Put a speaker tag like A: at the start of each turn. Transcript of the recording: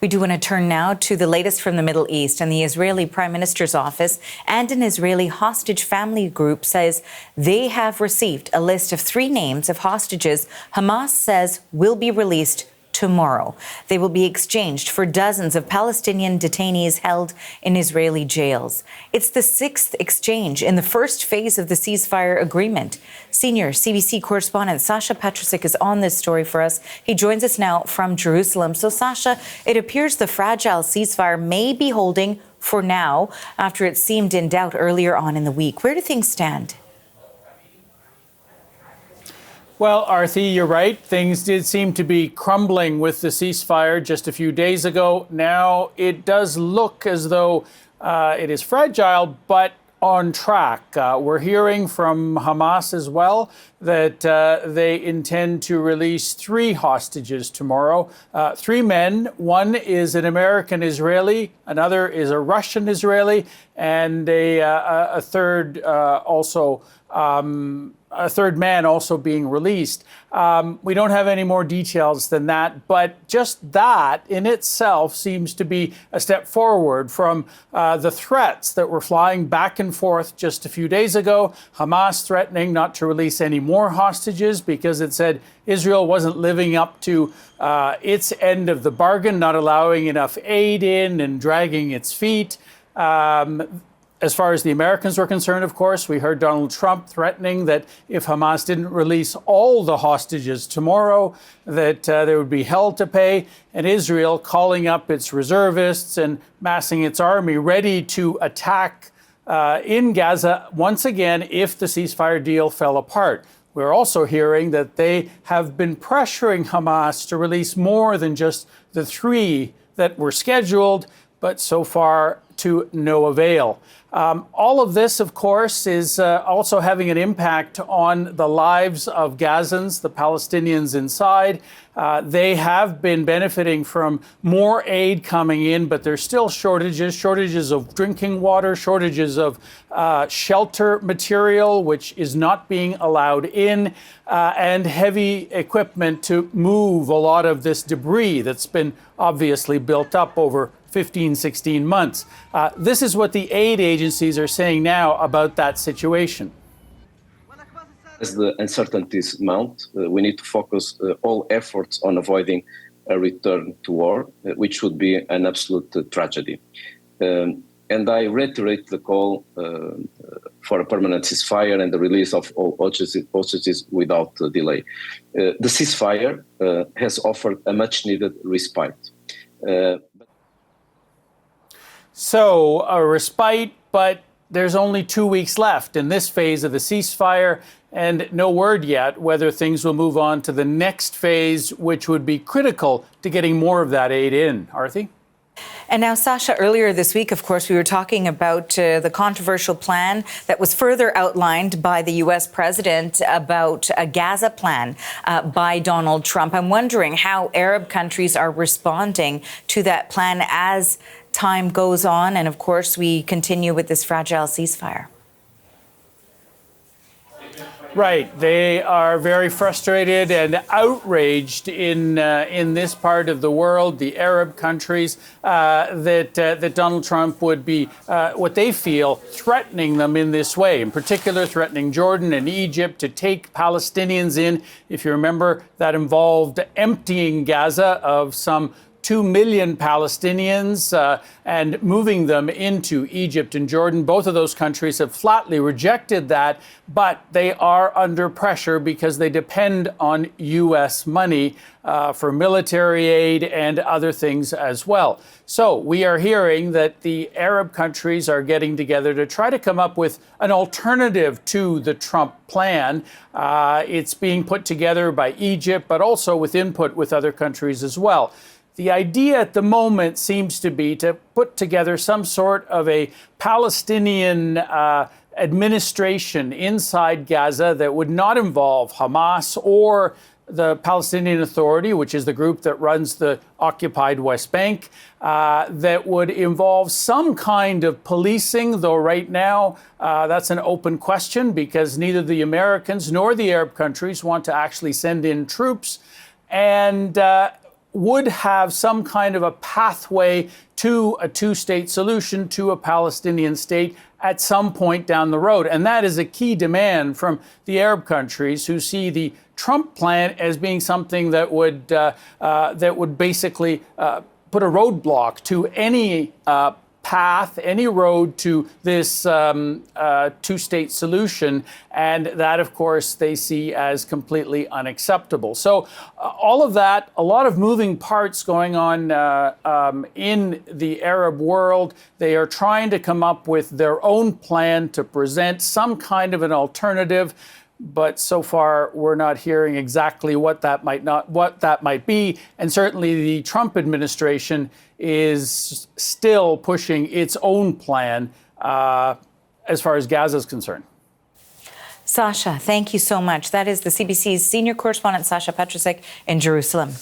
A: We do want to turn now to the latest from the Middle East, and the Israeli Prime Minister's office and an Israeli hostage family group says they have received a list of 3 names of hostages Hamas says will be released tomorrow. They will be exchanged for dozens of Palestinian detainees held in Israeli jails. It's the 6th exchange in the first phase of the ceasefire agreement. Senior CBC correspondent Sasha is on this story for us. He joins us now from Jerusalem. So Sasha, it appears the fragile ceasefire may be holding for now after it seemed in doubt earlier on in the week. Where do things stand?
B: Well, Arthi, you're right. Things did seem to be crumbling with the ceasefire just a few days ago. Now it does look as though it is fragile, but on track. We're hearing from Hamas as well that they intend to release 3 hostages tomorrow. 3 men. One is an American Israeli, another is a Russian Israeli, and a third a third man also being released. We don't have any more details than that, but just that in itself seems to be a step forward from the threats that were flying back and forth just a few days ago. Hamas threatening not to release any more hostages because it said Israel wasn't living up to its end of the bargain, not allowing enough aid in and dragging its feet. As far as the Americans were concerned, of course, we heard Donald Trump threatening that if Hamas didn't release all the hostages tomorrow, that there would be hell to pay, and Israel calling up its reservists and massing its army ready to attack in Gaza once again if the ceasefire deal fell apart. We're also hearing that they have been pressuring Hamas to release more than just the 3 that were scheduled, but so far to no avail. All of this, of course, is also having an impact on the lives of Gazans, the Palestinians inside. They have been benefiting from more aid coming in, but there's still shortages of drinking water, shortages of shelter material, which is not being allowed in, and heavy equipment to move a lot of this debris that's been obviously built up over 15, 16 months. This is what the aid agencies are saying now about that situation.
C: As the uncertainties mount, we need to focus all efforts on avoiding a return to war, which would be an absolute tragedy. And I reiterate the call for a permanent ceasefire and the release of all hostages without delay. The ceasefire has offered a much-needed respite.
B: So a respite, but there's only 2 weeks left in this phase of the ceasefire, and no word yet whether things will move on to the next phase, which would be critical to getting more of that aid in. Arthi?
A: And now, Sasha, earlier this week, of course, we were talking about the controversial plan that was further outlined by the U.S. president about a Gaza plan by Donald Trump. I'm wondering how Arab countries are responding to that plan as time goes on. And of course, we continue with this fragile ceasefire.
B: Right. They are very frustrated and outraged in this part of the world, the Arab countries, that Donald Trump would be, what they feel, threatening them in this way, in particular threatening Jordan and Egypt to take Palestinians in. If you remember, that involved emptying Gaza of some 2 million Palestinians and moving them into Egypt and Jordan. Both of those countries have flatly rejected that, but they are under pressure because they depend on U.S. money for military aid and other things as well. So we are hearing that the Arab countries are getting together to try to come up with an alternative to the Trump plan. It's being put together by Egypt, but also with input with other countries as well. The idea at the moment seems to be to put together some sort of a Palestinian administration inside Gaza that would not involve Hamas or the Palestinian Authority, which is the group that runs the occupied West Bank, that would involve some kind of policing, though right now that's an open question because neither the Americans nor the Arab countries want to actually send in troops. And would have some kind of a pathway to a two-state solution, to a Palestinian state at some point down the road. And that is a key demand from the Arab countries, who see the Trump plan as being something that would basically put a roadblock to any path, any road to this two-state solution. And that, of course, they see as completely unacceptable. So all of that, a lot of moving parts going on in the Arab world. They are trying to come up with their own plan to present some kind of an alternative. But so far, we're not hearing exactly what that might be. And certainly the Trump administration is still pushing its own plan as far as Gaza is concerned.
A: Sasha, thank you so much. That is the CBC's senior correspondent, Sasha Petrusek, in Jerusalem.